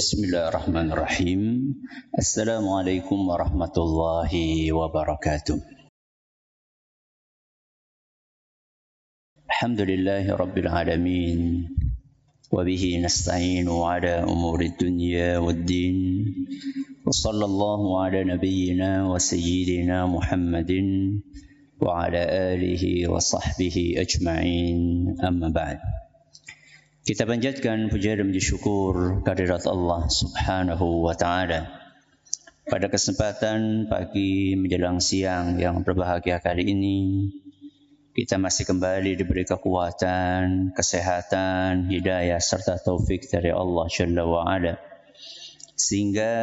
Bismillahirrahmanirrahim. Assalamualaikum warahmatullahi wabarakatuh. Alhamdulillahi rabbil alamin. Wa bihi nasta'inu ala umuri dunya waddin. Wa sallallahu ala nabiyyina wa sayyidina Muhammadin wa ala alihi wa sahbihi ajma'in. Amma ba'd. Kita panjatkan puja dan puji syukur kehadirat Allah Subhanahu wa taala. Pada kesempatan pagi menjelang siang yang berbahagia kali ini, kita masih kembali diberi kekuatan, kesehatan, hidayah serta taufik dari Allah Jalla wa Ala, sehingga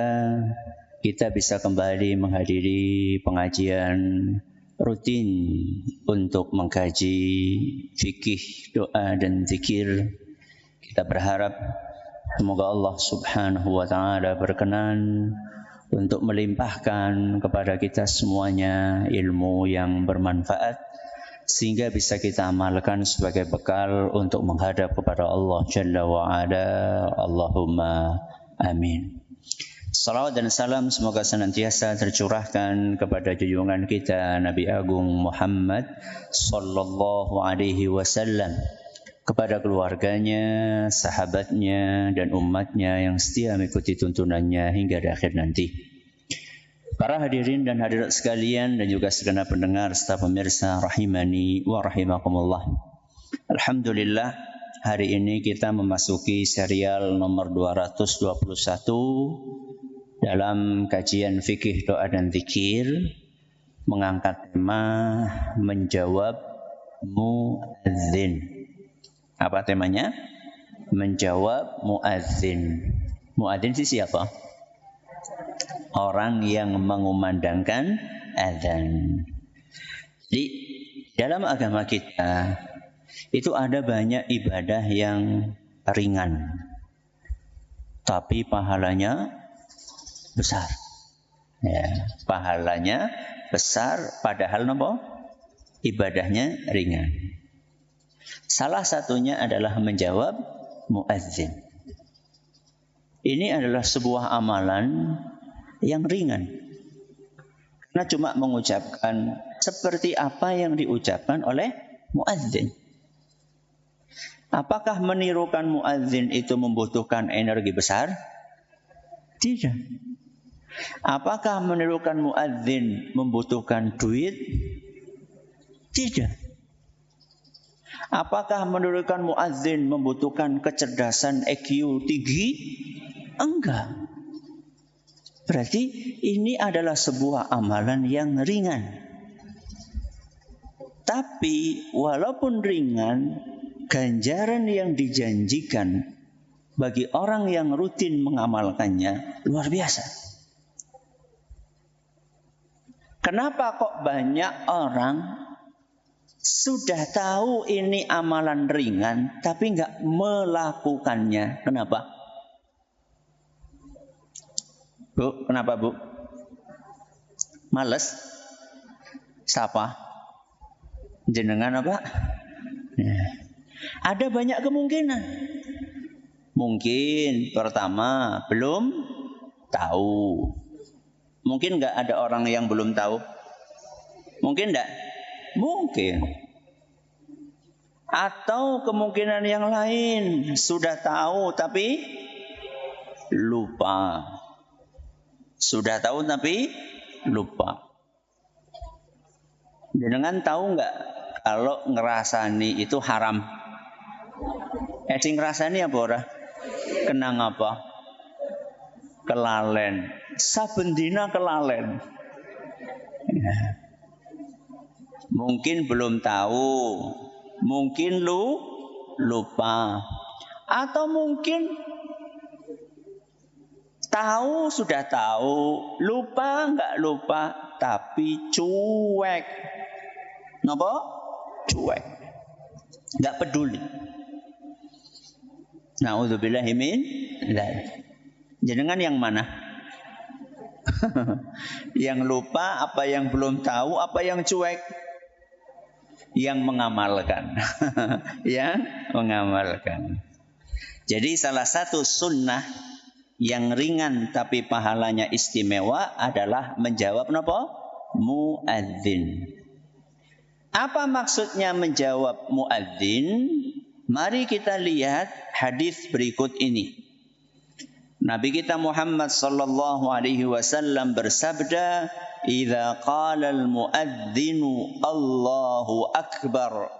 kita bisa kembali menghadiri pengajian rutin untuk mengkaji fikih, doa dan zikir. Kita berharap semoga Allah Subhanahu wa taala berkenan untuk melimpahkan kepada kita semuanya ilmu yang bermanfaat sehingga bisa kita amalkan sebagai bekal untuk menghadap kepada Allah Jalla wa Ala. Allahumma amin. Salawat dan salam semoga senantiasa tercurahkan kepada junjungan kita Nabi Agung Muhammad sallallahu alaihi wasallam, kepada keluarganya, sahabatnya, dan umatnya yang setia mengikuti tuntunannya hingga di akhir nanti. Para hadirin dan hadirat sekalian dan juga segenap pendengar serta pemirsa rahimani wa rahimakumullah. Alhamdulillah, hari ini kita memasuki serial nomor 221 dalam kajian fikih, doa dan zikir, mengangkat tema menjawab muadzin. Apa temanya? Menjawab muadzin. Muadzin itu siapa? Orang yang mengumandangkan azan. Jadi dalam agama kita itu ada banyak ibadah yang ringan, tapi pahalanya besar. Ya, pahalanya besar padahal nopo? Ibadahnya ringan. Salah satunya adalah menjawab muadzin. Ini adalah sebuah amalan yang ringan. Karena cuma mengucapkan seperti apa yang diucapkan oleh muadzin. Apakah menirukan muadzin itu membutuhkan energi besar? Tidak. Apakah menirukan muadzin membutuhkan duit? Tidak. Apakah menirukan muadzin membutuhkan kecerdasan IQ tinggi? Enggak. Berarti ini adalah sebuah amalan yang ringan. Tapi walaupun ringan, ganjaran yang dijanjikan bagi orang yang rutin mengamalkannya luar biasa. Kenapa kok banyak orang sudah tahu ini amalan ringan, tapi enggak melakukannya? Kenapa? Bu, kenapa Bu? Males? Siapa? Jenengan apa? Ya. Ada banyak kemungkinan. Mungkin pertama belum tahu. Mungkin enggak ada orang yang belum tahu? Mungkin enggak? Mungkin. Atau kemungkinan yang lain, sudah tahu tapi lupa. Sudah tahu tapi lupa. Jangan tahu enggak kalau ngerasani itu haram? Sing ngerasani apa ora? Kenang apa? Kelalen. Saben dina kelalen. Ya. Mungkin belum tahu, mungkin lupa, atau mungkin tahu, sudah tahu, lupa enggak lupa, tapi cuek. Napa? Cuek. Enggak peduli. Na'udzubillahi min dzalik. Jenengan yang mana? Yang lupa, apa yang belum tahu, apa yang cuek? Yang mengamalkan. Yang mengamalkan. Jadi salah satu sunnah Yang ringan tapi pahalanya istimewa adalah menjawab napa? Muadzin. Apa maksudnya menjawab muadzin? Mari kita lihat hadis berikut ini. Nabi kita Muhammad sallallahu alaihi wasallam bersabda, "Idza qala al-muadzinu Allahu akbar,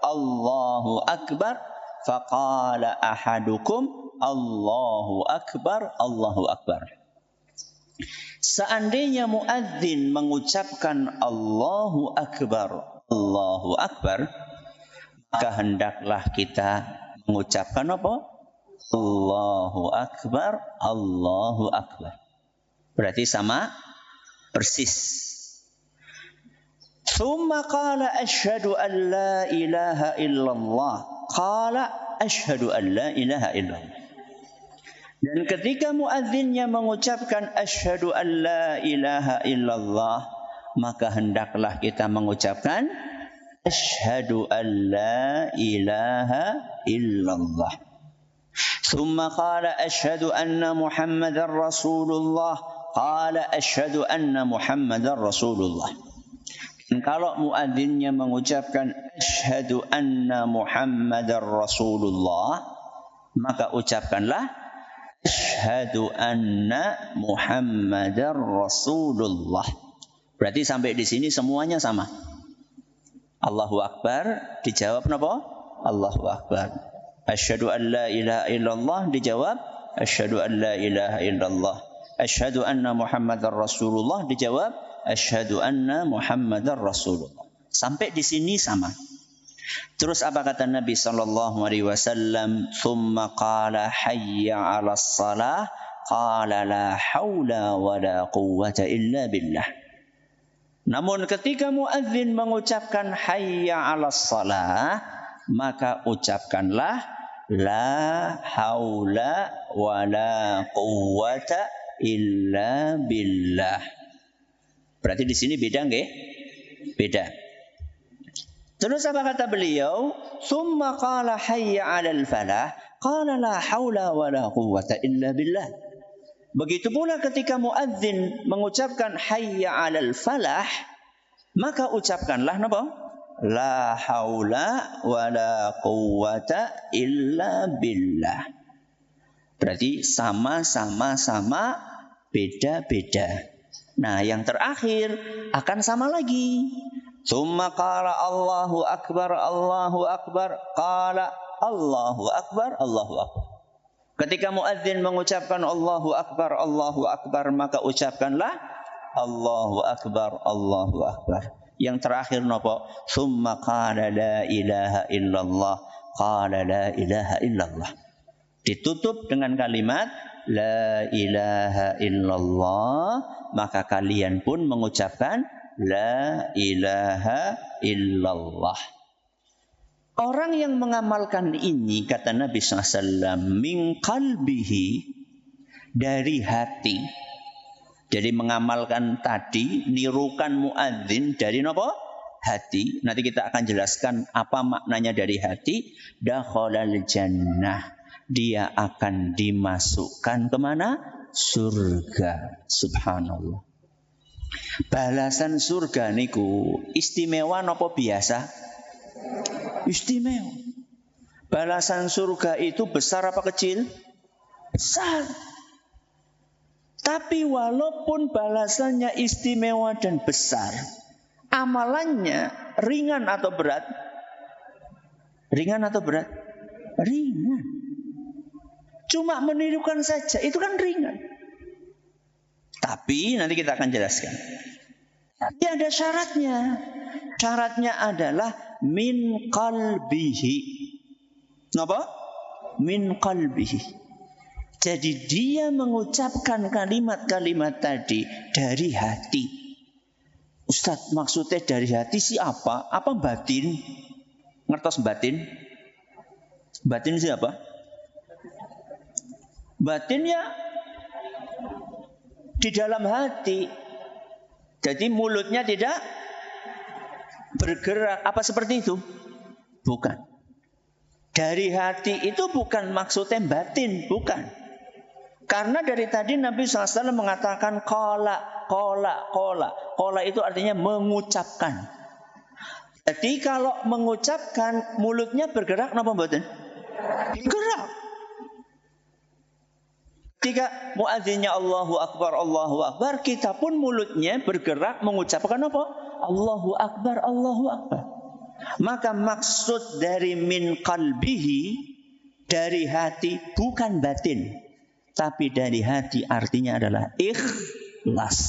faqala ahadukum Allahu akbar, Allahu akbar." Seandainya muadzin mengucapkan Allahu akbar, Allahu akbar, maka hendaklah kita mengucapkan apa? Allahu akbar, Allahu akbar. Berarti sama persis. Tsumma qala asyhadu an la ilaha illallah. Qala asyhadu an la ilaha illallah. Dan ketika muadzinnya mengucapkan asyhadu an la ilaha illallah, maka hendaklah kita mengucapkan asyhadu an la ilaha illallah. Tsumma qala asyhadu anna Muhammadar Rasulullah. Qala asyhadu anna Muhammadar Rasulullah. Dan kalau muadzinnya mengucapkan asyhadu anna Muhammadar Rasulullah, maka ucapkanlah asyhadu anna Muhammadar Rasulullah. Berarti sampai di sini semuanya sama. Allahu akbar dijawab napa? Allahu akbar. Asyhadu an la ilaha illallah dijawab asyhadu an la ilaha illallah. Asyhadu anna Muhammadar Rasulullah dijawab asyhadu anna Muhammadar Rasulullah. Sampai di sini sama. Terus apa kata Nabi sallallahu alaihi wasallam? Tsumma qala hayya 'alas shalah. Qala la haula wala quwwata illa billah. Namun ketika muadzin mengucapkan hayya 'alas shalah, maka ucapkanlah la haula wala quwwata illa billah. Berarti di sini beda nggih? Beda. Terus apa kata beliau? Tsumma qala hayya 'alal falah, qala la haula wala quwwata illa billah. Begitu pula ketika muadzin mengucapkan hayya 'alal falah, maka ucapkanlah napa? La haula wala quwwata illa billah. Berarti sama-sama beda-beda. Nah, yang terakhir akan sama lagi. Tsumma qala Allahu akbar, Allahu akbar, qala Allahu akbar, Allahu akbar. Ketika muadzin mengucapkan Allahu akbar, Allahu akbar, maka ucapkanlah Allahu akbar, Allahu akbar. Yang terakhir napa? Tsumma qala la ilaha illallah, qala la ilaha illallah. Ditutup dengan kalimat la ilaha illallah, maka kalian pun mengucapkan la ilaha illallah. Orang yang mengamalkan ini, kata Nabi SAW, min qalbihi, dari hati. Jadi mengamalkan tadi, nirukan muadzin dari apa? Hati. Nanti kita akan jelaskan apa maknanya dari hati. Dakhalal jannah. Dia akan dimasukkan kemana? Surga. Subhanallah. Balasan surga niku istimewa napa biasa? Istimewa. Balasan surga itu besar apa kecil? Besar. Tapi walaupun balasannya istimewa dan besar, amalannya ringan atau berat? Ringan atau berat? Ringan. Cuma menirukan saja, itu kan ringan. Tapi nanti kita akan jelaskan. Tapi ada syaratnya. Syaratnya adalah min qalbihi. Apa? Min qalbihi. Jadi dia mengucapkan kalimat-kalimat tadi dari hati. Ustaz, maksudnya dari hati siapa? Apa batin? Ngertos batin? Batin siapa? Batin ya di dalam hati. Jadi mulutnya tidak bergerak. Apa seperti itu? Bukan. Dari hati itu bukan maksudnya batin, bukan. Karena dari tadi Nabi SAW mengatakan qala. Qala itu artinya mengucapkan. Jadi kalau mengucapkan mulutnya bergerak napa mboten? Bergerak. Ketika muadzinnya Allahu Akbar, kita pun mulutnya bergerak mengucapkan apa? Allahu Akbar. Maka maksud dari min qalbihi, dari hati, bukan batin, tapi dari hati artinya adalah ikhlas.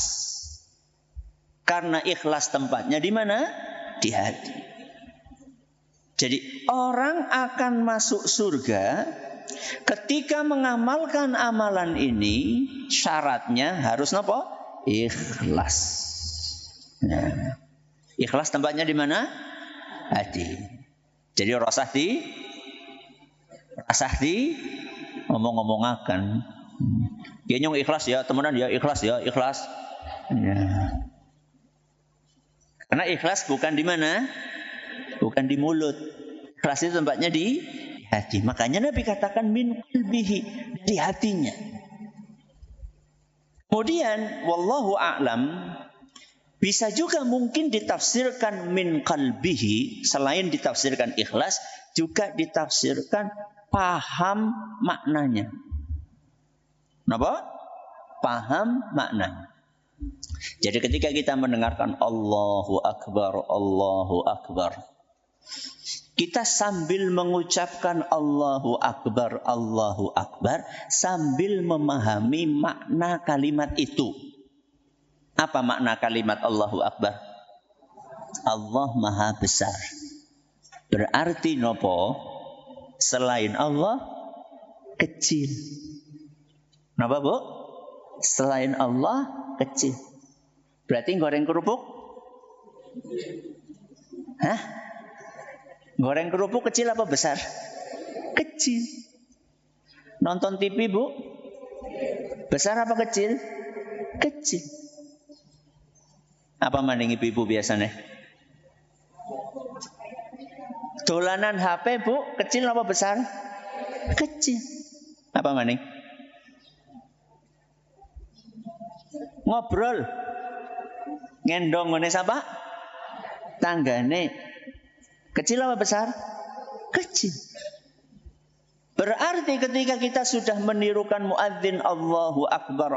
Karena ikhlas tempatnya di mana? Di hati. Jadi orang akan masuk surga ketika mengamalkan amalan ini, syaratnya harus apa? Ikhlas. Nah, ikhlas tempatnya di mana? Hati. Jadi rasah di ngomong-ngomongakan. Ya nyong ikhlas ya, temenan ya, ikhlas ya. Karena ikhlas bukan di mana? Bukan di mulut. Ikhlas itu tempatnya di hati. Makanya Nabi katakan min qalbihi, dari hatinya. Kemudian wallahu a'lam, bisa juga mungkin ditafsirkan min qalbihi, selain ditafsirkan ikhlas, juga ditafsirkan paham maknanya. Kenapa? Paham maknanya. Jadi ketika kita mendengarkan Allahu Akbar, kita sambil mengucapkan Allahu Akbar, sambil memahami makna kalimat itu. Apa makna kalimat Allahu Akbar? Allah Maha Besar. Berarti nopo? Selain Allah kecil. Kenapa, Bu? Selain Allah kecil. Berarti goreng kerupuk? Hah? Goreng kerupuk kecil apa besar? Kecil. Nonton TV, Bu? Besar apa kecil? Kecil. Apa maning ibu biasanya? Dolanan HP, Bu, kecil apa besar? Kecil. Apa maning? Ngobrol. Ngendong ngene sapa? Tanggane. Kecil apa besar? Kecil. Berarti ketika kita sudah menirukan muadzin Allahu Akbar,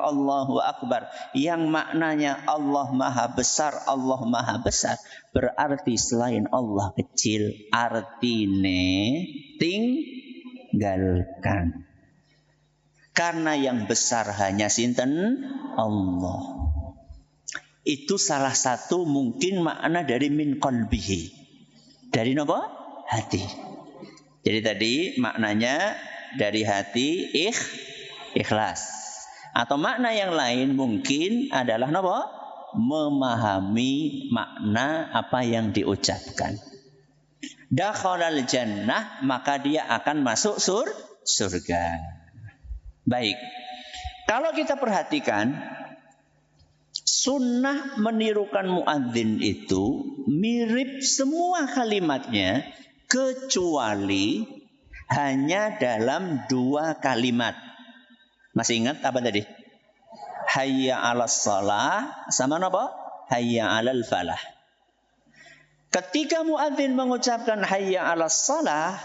yang maknanya Allah Maha Besar, berarti selain Allah kecil, artine tinggalkan. Karena yang besar hanya sinten? Allah. Itu salah satu mungkin makna dari min qalbihi. Dari apa? Hati. Jadi tadi maknanya dari hati ikhlas. Atau makna yang lain mungkin adalah apa? Memahami makna apa yang diucapkan. Dakhalal jannah, maka dia akan masuk surga. Baik. Kalau kita perhatikan, sunnah menirukan muadzin itu mirip semua kalimatnya, kecuali hanya dalam 2 kalimat. Masih ingat apa tadi? Hayya 'alas shalah sama apa? Hayya 'alal falah. Ketika muadzin mengucapkan hayya 'alas shalah,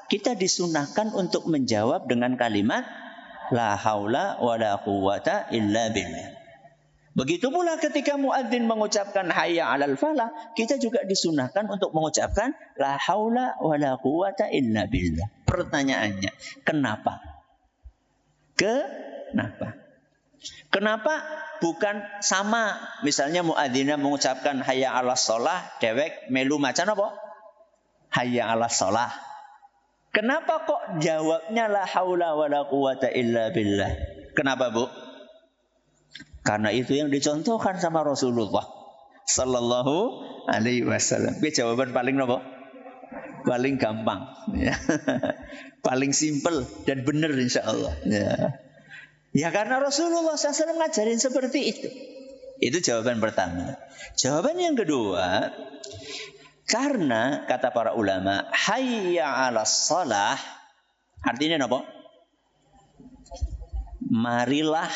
kita disunahkan untuk menjawab dengan kalimat la haula wala quwwata illa billah. Begitu pula ketika muadzin mengucapkan hayya 'alal falah, kita juga disunahkan untuk mengucapkan la haula wala quwwata illa billah. Pertanyaannya, kenapa? Kenapa bukan sama? Misalnya muadzin mengucapkan hayya 'alas shalah, dewek melu macan apa? Hayya 'alas shalah. Kenapa kok jawabnya la haula wala quwwata illa billah? Kenapa, Bu? Karena itu yang dicontohkan sama Rasulullah sallallahu alaihi wasallam. Ini jawaban paling apa? Paling gampang, ya. Paling simple dan benar insyaallah. Ya karena Rasulullah SAW ngajarin seperti itu. Itu jawaban pertama. Jawaban yang kedua, karena kata para ulama, hayya 'alas shalah artinya apa? marilah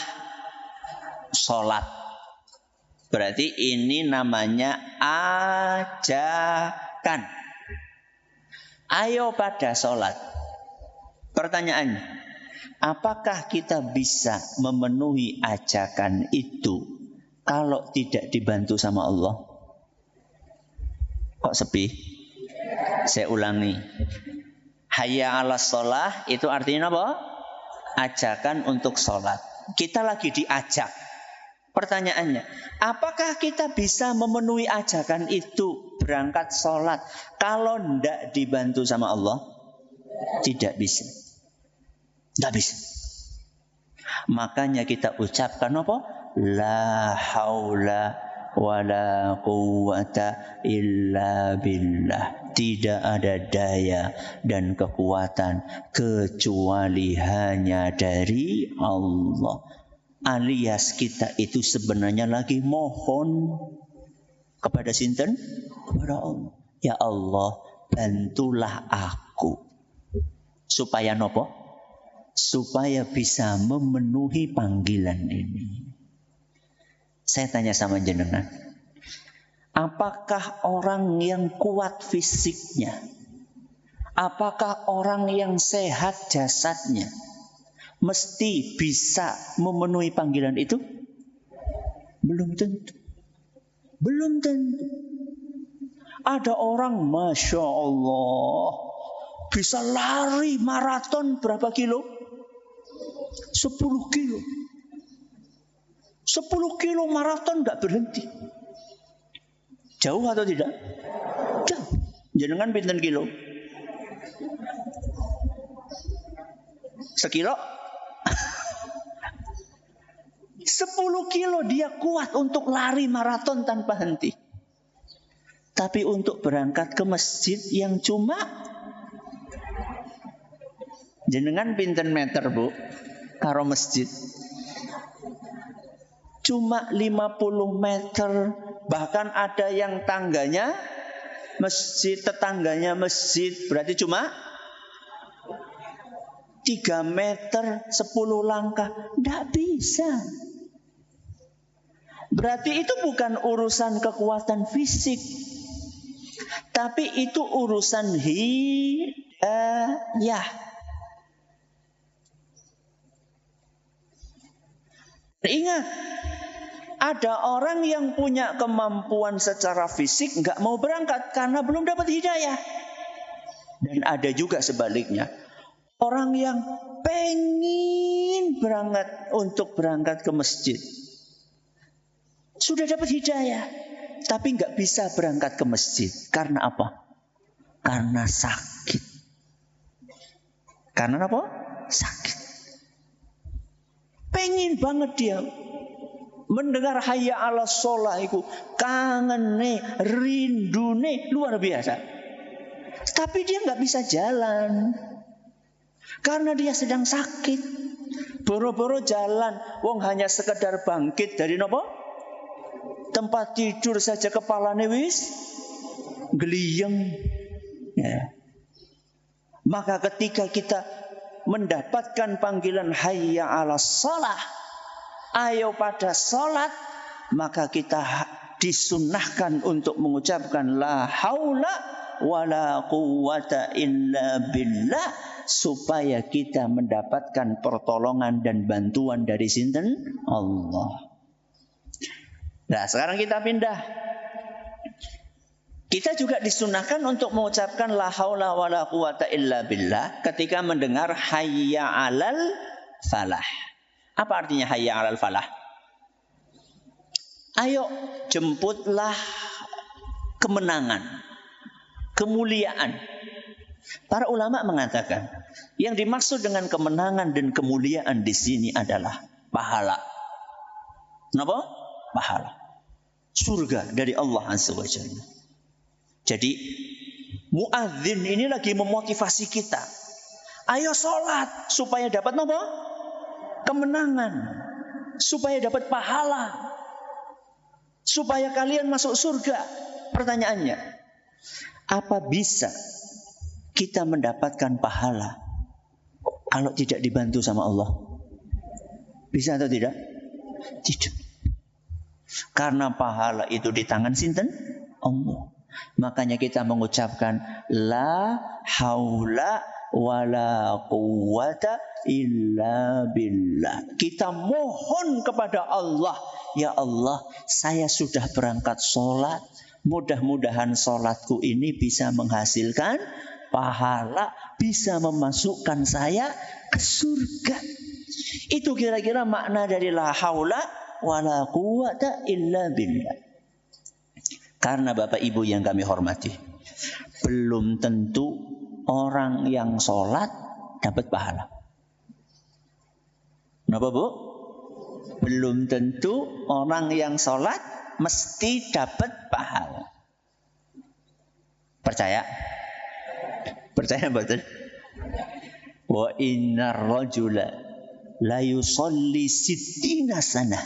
sholat. Berarti ini namanya ajakan. Ayo pada sholat. Pertanyaannya, apakah kita bisa memenuhi ajakan itu kalau tidak dibantu sama Allah? Kok sepi? Saya ulangi. Hayya 'alas shalah itu artinya apa? Ajakan untuk sholat. Kita lagi diajak. Pertanyaannya, apakah kita bisa memenuhi ajakan itu berangkat sholat kalau tidak dibantu sama Allah? Tidak bisa. Tidak bisa. Makanya kita ucapkan apa? La haula wala quwwata illa billah. Tidak ada daya dan kekuatan kecuali hanya dari Allah. Alias kita itu sebenarnya lagi mohon kepada sinten? Kepada Allah. Ya Allah, bantulah aku. Supaya nopo? Supaya bisa memenuhi panggilan ini. Saya tanya sama jenengan. Apakah orang yang kuat fisiknya? Apakah orang yang sehat jasadnya mesti bisa memenuhi panggilan itu? Belum tentu. Belum tentu. Ada orang Masya Allah bisa lari maraton berapa kilo? 10 kilo. 10 kilo maraton gak berhenti. Jauh atau tidak? Jauh. Jenengan pinten kilo? Sekilo? 10 kilo dia kuat untuk lari maraton tanpa henti. Tapi untuk berangkat ke masjid yang cuma jenengan pinten meter bu karo masjid? Cuma 50 meter. Bahkan ada yang tangganya masjid, tetangganya masjid. Berarti cuma 3 meter 10 langkah. Tidak bisa. Berarti itu bukan urusan kekuatan fisik. Tapi itu urusan hidayah. Ingat, ada orang yang punya kemampuan secara fisik nggak mau berangkat karena belum dapat hidayah. Dan ada juga sebaliknya. Orang yang pengen berangkat ke masjid. Sudah dapat hidayah. Tapi nggak bisa berangkat ke masjid. Karena apa? Karena sakit. Karena apa? Sakit. Pengen banget dia mendengar hayya 'alas shalah itu, kangene, rindune luar biasa. Tapi dia nggak bisa jalan karena dia sedang sakit. Boro-boro jalan, wong hanya sekedar bangkit dari nopo? Tempat tidur saja kepalane wis gliyeng. Ya. Maka ketika kita mendapatkan panggilan hayya 'alas shalah, ayo pada salat, maka kita disunnahkan untuk mengucapkan la haula wala quwwata illa billah supaya kita mendapatkan pertolongan dan bantuan dari sinten? Allah. Nah, sekarang kita pindah. Kita juga disunahkan untuk mengucapkan la haula wala quwwata illa billah ketika mendengar hayya 'alal falah. Apa artinya hayya 'alal falah? Ayo jemputlah kemenangan, kemuliaan. Para ulama mengatakan yang dimaksud dengan kemenangan dan kemuliaan di sini adalah pahala. Kenapa? Pahala. Surga dari Allah Azza wa Jalla. Jadi muadzin ini lagi memotivasi kita. Ayo sholat supaya dapat apa? Kemenangan. Supaya dapat pahala. Supaya kalian masuk surga. Pertanyaannya, apa bisa kita mendapatkan pahala kalau tidak dibantu sama Allah? Bisa atau tidak? Tidak. Karena pahala itu di tangan sinten? Allah. Makanya kita mengucapkan la haula wala quwwata illa billah. Kita mohon kepada Allah, ya Allah, saya sudah berangkat sholat. Mudah-mudahan sholatku ini bisa menghasilkan pahala, bisa memasukkan saya ke surga. Itu kira-kira makna dari la haula wala quwwata illa billah. Karena Bapak Ibu yang kami hormati, belum tentu orang yang sholat dapat pahala. Kenapa Bu? Belum tentu orang yang sholat mesti dapat pahala. Percaya? Percaya betul? Wa innar rajula la yusalli sittina sanah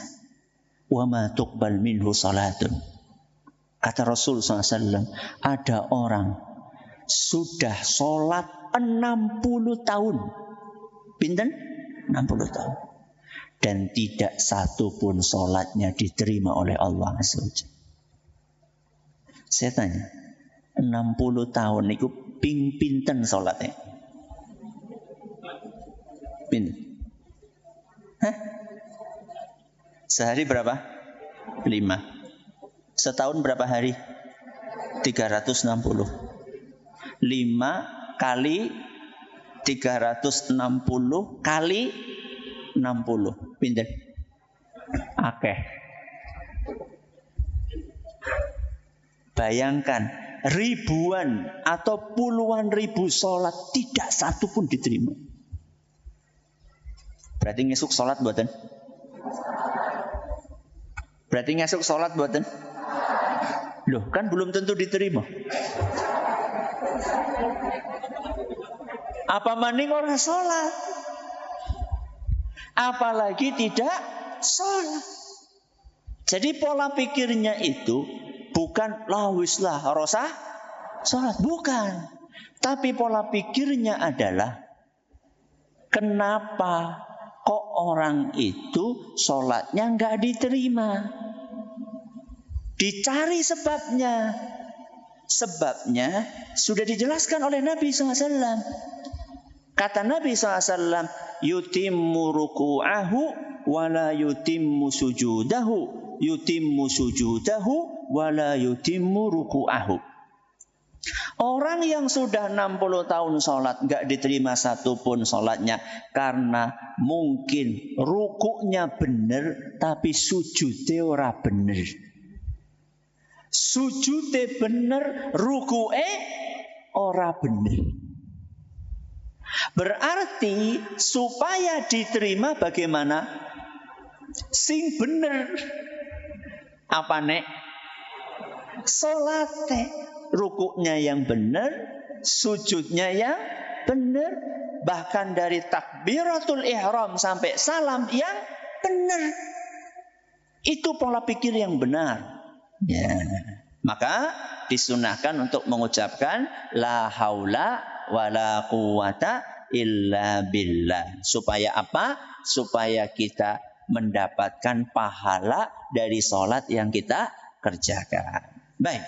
wa ma tuqbal minhu salatun. Kata Rasul SAW, ada orang sudah sholat 60 tahun. Pinten? 60 tahun. Dan tidak satu pun sholatnya diterima oleh Allah SWT. Saya tanya, 60 tahun itu pinten sholatnya? Pinten? Hah? Sehari berapa? 5. Setahun berapa hari? 360. 5 kali 360 kali 60. Pinten? Akeh. Bayangkan ribuan atau puluhan ribu sholat tidak satu pun diterima. Berarti ngesuk sholat buatan? Berarti ngesuk sholat buatan? Loh, kan belum tentu diterima. Apa maning orang sholat? Apalagi tidak sholat. Jadi pola pikirnya itu bukan lawislah rosah sholat, bukan. Tapi pola pikirnya adalah kenapa kok orang itu sholatnya nggak diterima? Dicari sebabnya. Sebabnya sudah dijelaskan oleh Nabi SAW. Kata Nabi SAW, yutimmu ruku'ahu wala yutimmu sujudahu, yutimmu sujudahu wala yutimmu ruku'ahu. Orang yang sudah 60 tahun sholat gak diterima satu pun sholatnya karena mungkin rukuknya benar tapi sujudnya ora benar. Sujudnya benar, rukuknya ora benar. Berarti supaya diterima bagaimana? Sing bener. Apa nek? Salate, rukuknya yang benar, sujudnya yang benar, bahkan dari takbiratul ihram sampai salam yang benar. Itu pola pikir yang benar. Ya. Maka disunahkan untuk mengucapkan la haula wala quwwata illa billah. Supaya apa? Supaya kita mendapatkan pahala dari sholat yang kita kerjakan. Baik.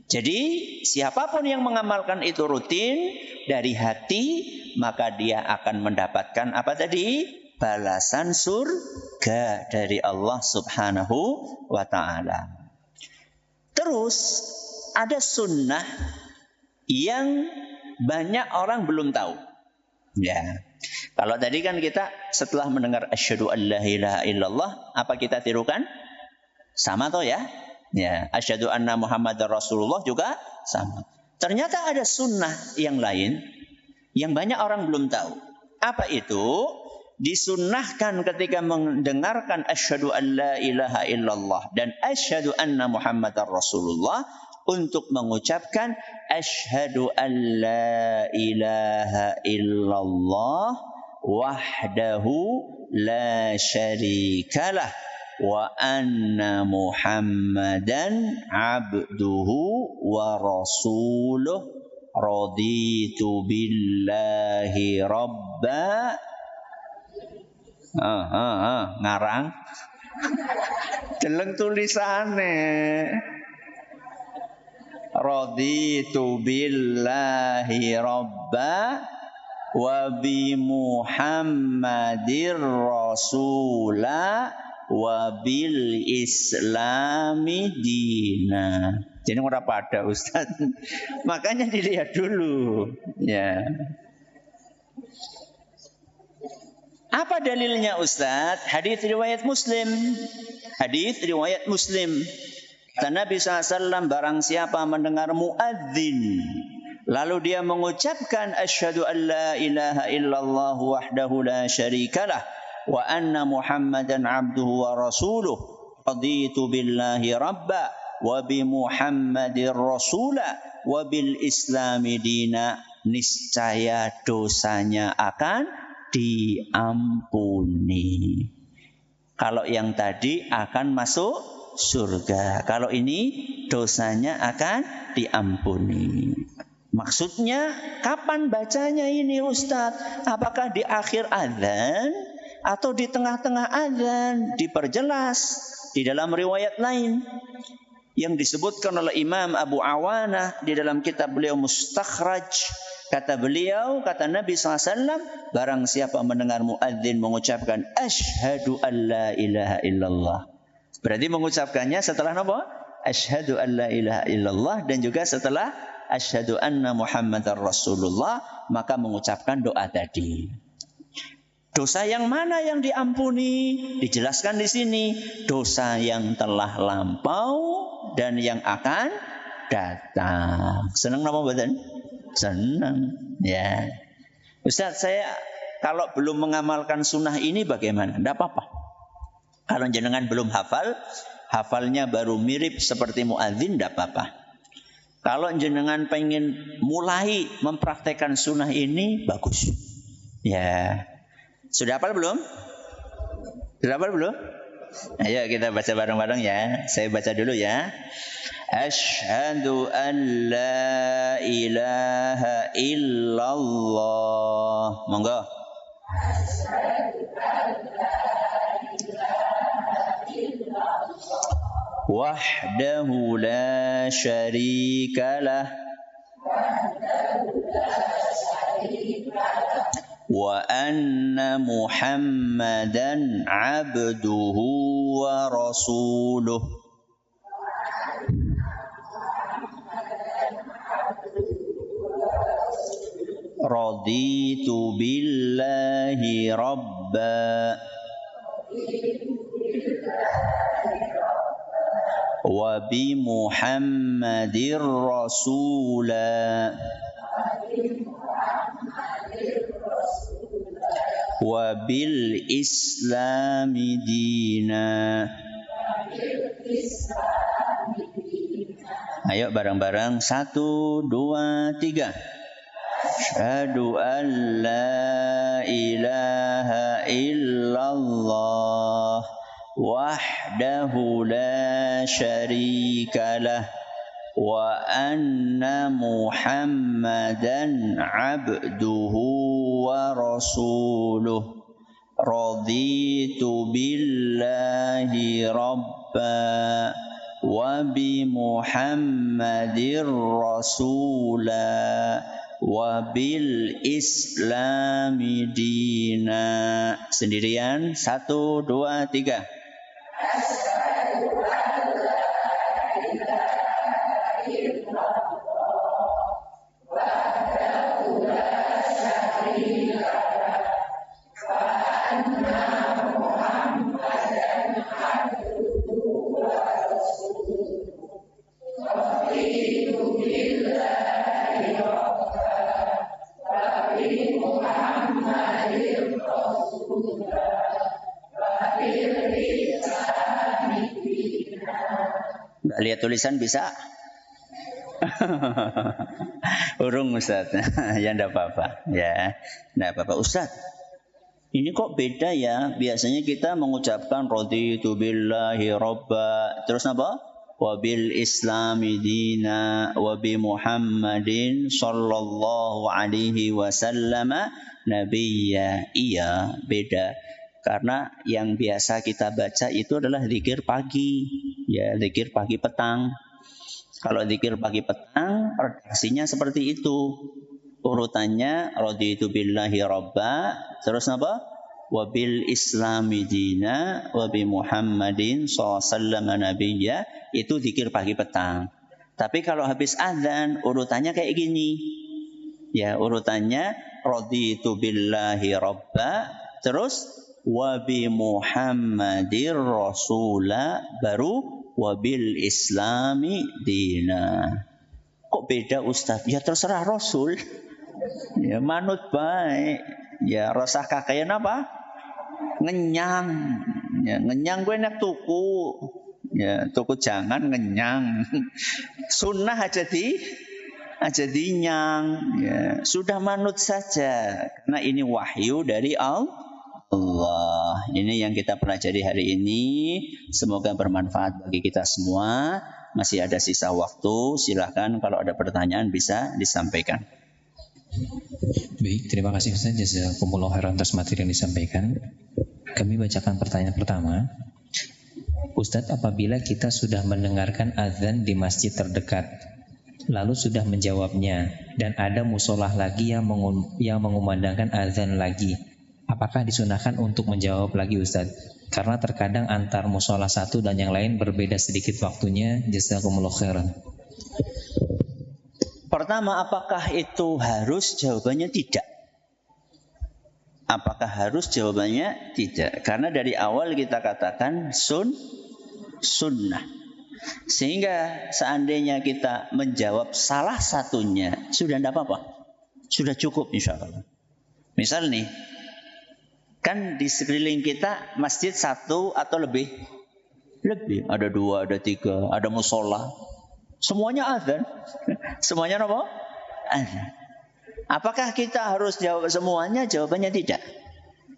Jadi siapapun yang mengamalkan itu rutin dari hati, maka dia akan mendapatkan apa tadi? Balasan surga dari Allah Subhanahu wa ta'ala. Terus ada sunnah yang banyak orang belum tahu. Ya. Kalau tadi kan kita setelah mendengar asyhadu an la ilaha illallah, apa kita tirukan? Sama toh ya? Ya, asyhadu anna Muhammadar Rasulullah juga sama. Ternyata ada sunnah yang lain yang banyak orang belum tahu. Apa itu? Disunnahkan ketika mendengarkan asyhadu an la ilaha illallah dan asyhadu anna Muhammadar Rasulullah untuk mengucapkan asyhadu an la ilaha illallah wahdahu la syarikalah wa anna Muhammadan abduhu wa rasuluh raditu billahi rabba Ngarang. Deleng tulisane. Raditu billahi rabba wa bi Muhammadir rasula wa bil islami dina. Jadi ora pada Ustaz. Makanya dilihat dulu. Ya. Apa dalilnya Ustaz? Hadis riwayat Muslim. Hadis riwayat Muslim. Kata Nabi SAW, barang siapa mendengar muadzin, lalu dia mengucapkan asyhadu an la ilaha illallah wahdahu la syarikalah wa anna Muhammadan abduhu wa rasuluh raditu billahi rabba wa bi Muhammadir rasula wa bil islami dina, niscaya dosanya akan diampuni. Kalau yang tadi akan masuk surga, kalau ini dosanya akan diampuni. Maksudnya kapan bacanya ini Ustadz? Apakah di akhir azan atau di tengah-tengah azan? Diperjelas di dalam riwayat lain yang disebutkan oleh Imam Abu Awanah di dalam kitab beliau Mustakhraj. Kata beliau, kata Nabi SAW, barang siapa mendengar muadzin mengucapkan asyhadu an la ilaha illallah. Berarti mengucapkannya setelah apa? Asyhadu an la ilaha illallah dan juga setelah asyhadu anna Muhammadar Rasulullah, maka mengucapkan doa tadi. Dosa yang mana yang diampuni? Dijelaskan di sini, dosa yang telah lampau dan yang akan datang. Senang apa badan? Senang. Ya. Ustaz, saya kalau belum mengamalkan sunnah ini bagaimana? Tidak apa-apa. Kalau jenengan belum hafal, hafalnya baru mirip seperti muadzin, tidak apa-apa. Kalau jenengan pengen mulai mempraktekkan sunnah ini, bagus. Ya, sudah hafal belum? Sudah hafal belum? Ayo kita baca bareng-bareng ya. Saya baca dulu ya. Asyhadu an la ilaha illallah. Monggo. Wahdahu la syarika lah wa anna Muhammadan abduhu wa rasuluh. Raditu billahi rabba wa bi Muhammadir rasula wa bil islami dina. Ayo bareng-bareng 1, 2, 3. Asyhadu an la ilaha illallah wahdahu la syarika lah wa anna Muhammadan abduhu wa rasuluh. Raditu billahi rabba wa bi Muhammadir rasula wa bil islami dina. Sendirian 1, 2, 3. Lihat tulisan bisa? Urung Ustaz. Ya enggak apa-apa. Ya, enggak apa-apa Ustaz. Ini kok beda ya? Biasanya kita mengucapkan raditu billahi rabba, terus apa? Wa bil islami dina wa bi Muhammadin sallallahu alaihi wasallam nabiyya. Iya, beda. Karena yang biasa kita baca itu adalah zikir pagi, ya zikir pagi petang. Kalau zikir pagi petang, redaksinya seperti itu. Urutannya raditu billahi rabba, terus apa? Wa bil islami dina wa bi Muhammadin sallallahu nabiyya, itu zikir pagi petang. Tapi kalau habis azan urutannya kayak gini. Ya, urutannya raditu billahi rabba, terus wa bi Muhammadir rasula, baru wa bil islami dina. Kok beda Ustaz? Ya terserah Rasul. Ya manut baik. Ya rasah kakayan apa? Ngenyang. Ya ngenyang gue nak tuku. Ya tuku jangan ngenyang. Sunnah aja dinyang. Ya sudah manut saja. Karena ini wahyu dari Allah. Ini yang kita pelajari hari ini. Semoga bermanfaat bagi kita semua. Masih ada sisa waktu. Silakan kalau ada pertanyaan bisa disampaikan. Baik, terima kasih Ustaz. Jazakumullah khairan atas materi yang disampaikan. Kami bacakan pertanyaan pertama. Ustaz, apabila kita sudah mendengarkan azan di masjid terdekat, lalu sudah menjawabnya, dan ada musolah lagi yang mengumandangkan azan lagi, apakah disunahkan untuk menjawab lagi Ustaz? Karena terkadang antar musolah satu dan yang lain berbeda sedikit waktunya. Jazakumullah khairan. Pertama, apakah itu harus? Jawabannya tidak. Apakah harus? Jawabannya tidak. Karena dari awal kita katakan sunnah. Sehingga seandainya kita menjawab salah satunya, sudah tidak apa-apa. Sudah cukup insya Allah. Misal nih, kan di sekeliling kita masjid satu atau lebih. Ada 2, ada 3, ada musola. Semuanya azan. Semuanya apa? Azan. Apakah kita harus jawab semuanya? Jawabannya tidak.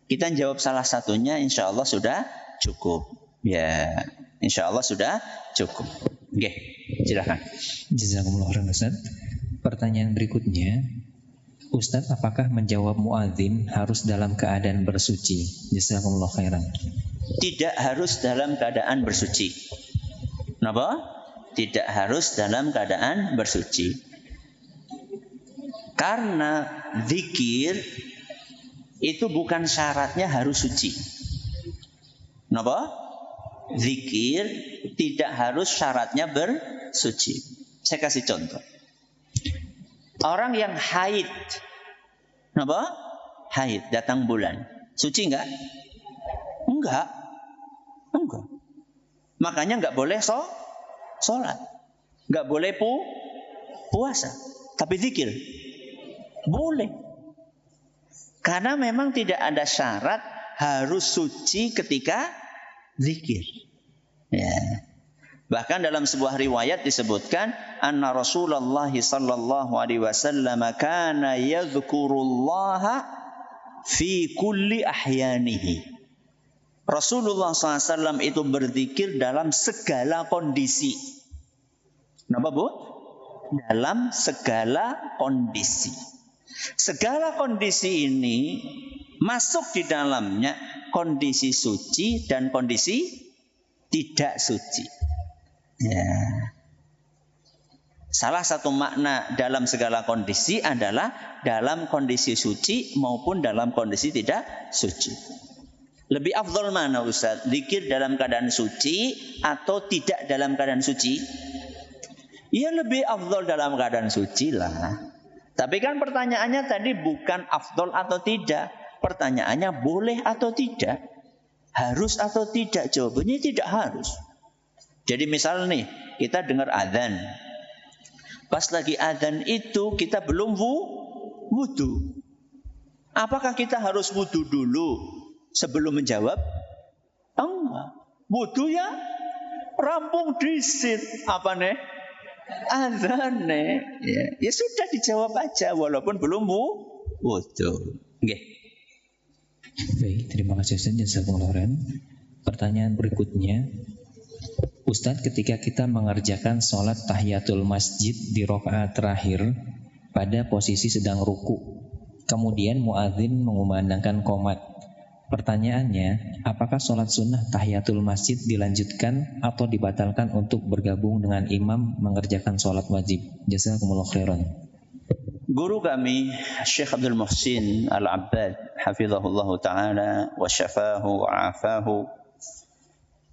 Kita jawab salah satunya, insya Allah sudah cukup. Ya, insya Allah sudah cukup. Oke, silakan. Jazakumullah khairan Ustaz. Pertanyaan berikutnya, Ustaz, apakah menjawab muadzin harus dalam keadaan bersuci? Jazakumullah khairan. Tidak harus dalam keadaan bersuci. Kenapa? Tidak harus dalam keadaan bersuci. Karena zikir itu bukan syaratnya harus suci. Kenapa? Zikir tidak harus syaratnya bersuci. Saya kasih contoh. Orang yang haid, kenapa? Haid, datang bulan, suci enggak? Enggak. Makanya enggak boleh sholat, enggak boleh puasa, tapi zikir boleh. Karena memang tidak ada syarat harus suci ketika zikir. Ya. Bahkan dalam sebuah riwayat disebutkan anna Rasulullah sallallahu alaihi wasallam kana yadhkurullaha fi kulli ahyanihi. Rasulullah SAW itu berzikir dalam segala kondisi. Kenapa Bu? Dalam segala kondisi. Segala kondisi ini masuk di dalamnya kondisi suci dan kondisi tidak suci. Ya. Salah satu makna dalam segala kondisi adalah dalam kondisi suci maupun dalam kondisi tidak suci. Lebih afdal mana Ustaz? Zikir dalam keadaan suci atau tidak dalam keadaan suci? Ya lebih afdal dalam keadaan suci lah. Tapi kan pertanyaannya tadi bukan afdal atau tidak. Pertanyaannya boleh atau tidak? Harus atau tidak? Jawabannya tidak harus. Jadi misal nih, kita dengar azan. Pas lagi azan itu kita belum wudu. Apakah kita harus wudu dulu sebelum menjawab? Enggak. Wudu ya rampung disit. Apa nih? Azan nih. Ya sudah dijawab aja walaupun belum wudu. Nggih. Baik, terima kasih Ustaz. Jazakumullah khairan. Pertanyaan berikutnya, Ustaz, ketika kita mengerjakan sholat tahiyatul masjid di rakaat terakhir pada posisi sedang ruku, kemudian muadzin mengumandangkan qomat, Pertanyaannya, apakah sholat sunnah tahiyatul masjid dilanjutkan atau dibatalkan untuk bergabung dengan imam mengerjakan sholat wajib? Jazakumullah khairan. Guru kami Syekh Abdul Muhsin Al-Abbad hafizahullah ta'ala wa syafahu wa afahu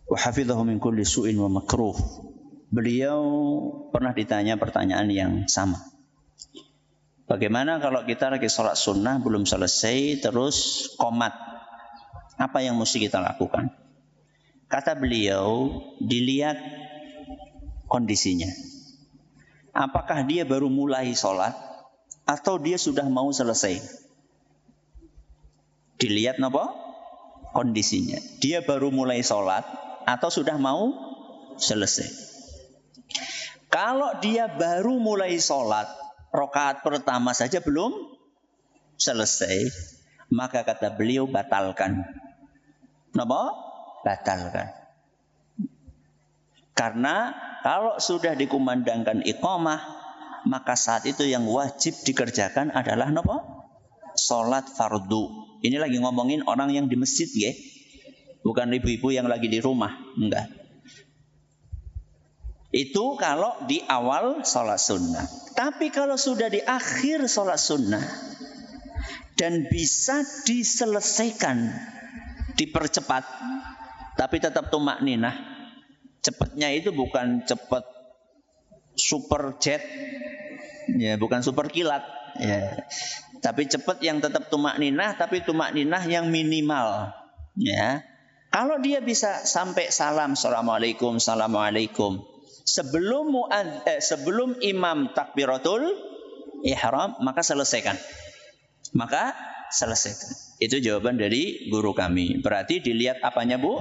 wa hafizahu min kulli su'in wa makruh. Beliau pernah ditanya pertanyaan yang sama. Bagaimana kalau kita lagi sholat sunnah belum selesai terus qomat? Apa yang mesti kita lakukan? Kata beliau, dilihat kondisinya. Apakah dia baru mulai sholat atau dia sudah mau selesai? Dilihat apa? Kondisinya. Dia baru mulai sholat atau sudah mau selesai? Kalau dia baru mulai sholat, rakaat pertama saja belum selesai, maka kata beliau batalkan. Kenapa? Batalkan. Karena kalau sudah dikumandangkan iqamah, maka saat itu yang wajib dikerjakan adalah apa? Salat fardu. Ini lagi ngomongin orang yang di masjid, ya. Bukan ibu-ibu yang lagi di rumah, enggak. Itu kalau di awal salat sunnah. Tapi kalau sudah di akhir salat sunnah dan bisa diselesaikan, dipercepat, tapi tetap tumakninah. Cepatnya itu bukan cepat super jet, ya, bukan super kilat, ya. Tapi cepat yang tetap tumakninah, tapi tumakninah yang minimal, ya. Kalau dia bisa sampai salam, assalamualaikum, assalamualaikum, sebelum imam takbiratul ihram, maka selesaikan. Itu jawaban dari guru kami. Berarti dilihat apanya, Bu?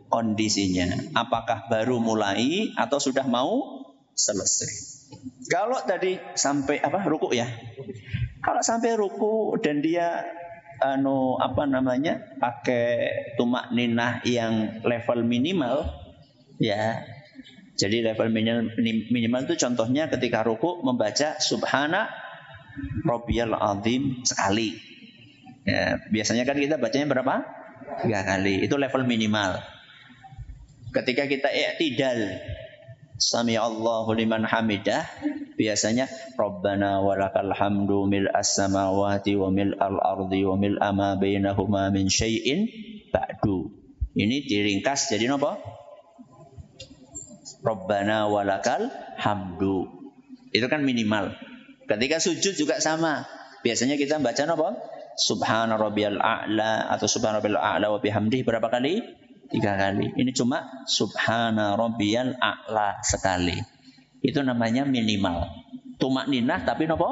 Kondisinya. Apakah baru mulai atau sudah mau selesai? Kalau tadi sampai ruku, ya. Kalau sampai ruku dan dia pakai tumakninah yang level minimal, ya. Jadi level minimal itu contohnya ketika ruku membaca subhana rabbiyal azim sekali. Ya, biasanya kan kita bacanya berapa? 3 kali. Itu level minimal. Ketika kita i'tidal, sami Allahu liman hamidah, biasanya Rabbana walakal hamdu mil'as samawati wa mil'al ardi wa mil'a ma bainahuma min syai'in ba'du. Ini diringkas jadi apa? Rabbana walakal hamdu. Itu kan minimal. Ketika sujud juga sama. Biasanya kita baca apa? Subhana rabbiyal a'la atau subhana rabbiyal a'la wa bihamdihi berapa kali? 3 kali. Ini cuma subhana rabbiyal a'la sekali. Itu namanya minimal. Tumakninah tapi apa?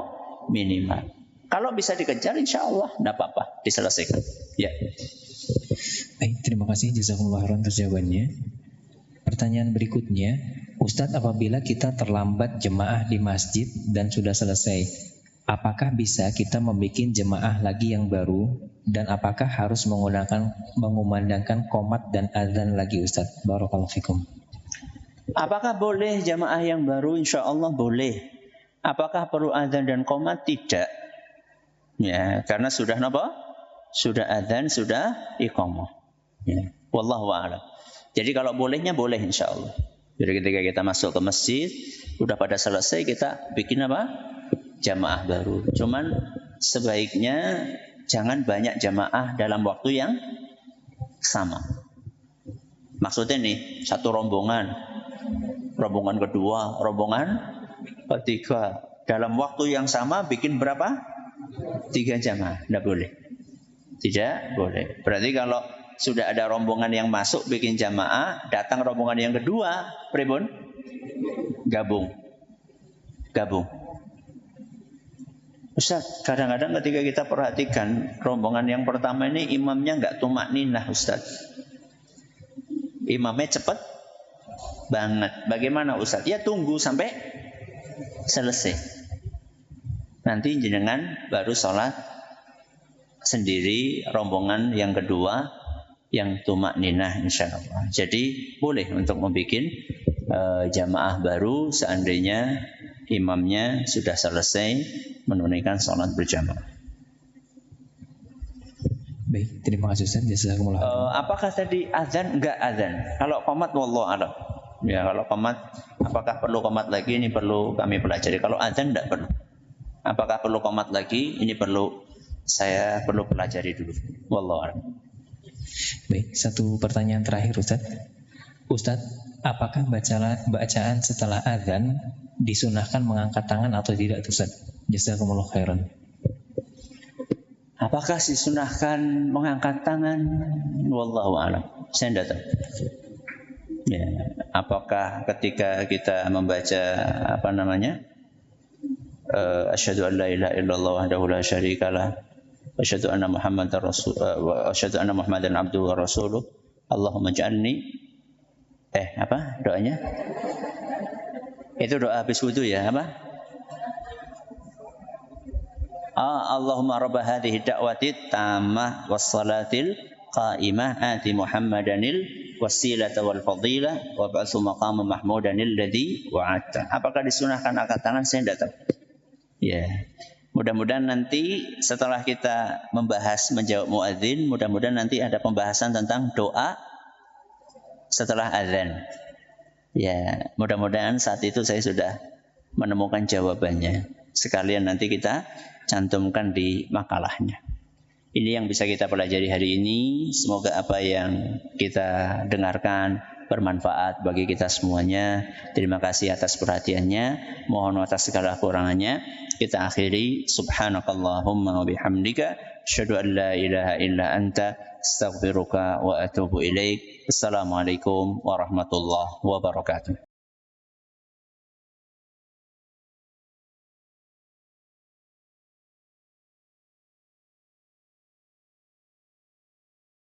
Minimal. Kalau bisa dikejar insyaallah enggak apa-apa, diselesaikan. Ya. Baik, terima kasih jazakumullah khairan atas jawabannya. Pertanyaan berikutnya, Ustadz, apabila kita terlambat jemaah di masjid dan sudah selesai, apakah bisa kita membuat jemaah lagi yang baru, dan apakah harus mengumandangkan qomat dan azan lagi, Ustadz? Barakallahu fikum. Apakah boleh jemaah yang baru? Insya Allah boleh. Apakah perlu azan dan qomat? Tidak. Ya, karena sudah apa? Sudah azan, sudah iqamah. Ya. Wallahu a'lam. Jadi kalau bolehnya boleh insya Allah. Jadi ketika kita masuk ke masjid, udah pada selesai kita bikin apa? Jamaah baru. Cuman sebaiknya jangan banyak jamaah dalam waktu yang sama. Maksudnya nih, satu rombongan kedua, rombongan ketiga. Dalam waktu yang sama bikin berapa? 3 jamaah. Tidak boleh. Tidak boleh. Berarti kalau sudah ada rombongan yang masuk bikin jamaah, datang rombongan yang kedua, pribun? Gabung. Ustaz, kadang-kadang ketika kita perhatikan rombongan yang pertama ini imamnya enggak tumakninah, Ustaz. Imamnya cepat banget. Bagaimana, Ustaz? Ya tunggu sampai selesai. Nanti jenengan baru sholat sendiri rombongan yang kedua yang tumakninah insyaallah. Jadi boleh untuk membuat jamaah baru seandainya imamnya sudah selesai menunaikan sholat berjamaah. Baik, terima kasih Ustaz. Jazakumullah. Apakah tadi azan? Enggak azan. Kalau qomat wallahu a'lam. Ya, kalau qomat apakah perlu qomat lagi? Ini perlu kami pelajari. Kalau azan enggak perlu. Apakah perlu qomat lagi? Ini saya perlu pelajari dulu. Wallahu a'lam. Baik, satu pertanyaan terakhir Ustaz. Ustaz, apakah bacaan setelah azan disunahkan mengangkat tangan atau tidak Ustaz? Jazakumullah khairan. Apakah disunahkan mengangkat tangan? Wallahu a'lam. Saya tidak tahu. Ya, apakah ketika kita membaca asyhadu an la ilaha illallah wahdahu la syarikalah wa asyhadu anna Muhammadan abduhu wa rasuluh Allahumma ja'alni doanya? Itu doa habis wudu ya, apa? Allahumma rabba hadhihi da'wati tammah wassalatil qa'imah ati Muhammadanil wasilata wal fadilah wa ba'su maqama mahmudanil ladzi wa'adta. Apakah disunahkan angkat tangan? Saya tidak tahu. Ya. Mudah-mudahan nanti setelah kita menjawab muadzin, mudah-mudahan nanti ada pembahasan tentang doa setelah azan. Ya, mudah-mudahan saat itu saya sudah menemukan jawabannya. Sekalian nanti kita cantumkan di makalahnya. Ini yang bisa kita pelajari hari ini. Semoga apa yang kita dengarkan bermanfaat bagi kita semuanya. Terima kasih atas perhatiannya. Mohon atas segala kurangannya. Kita akhiri. Subhanakallahumma wa bihamdika. Asyhadu an la ilaha illa anta. Astaghfiruka wa atubu ilaik. Assalamualaikum warahmatullahi wabarakatuh.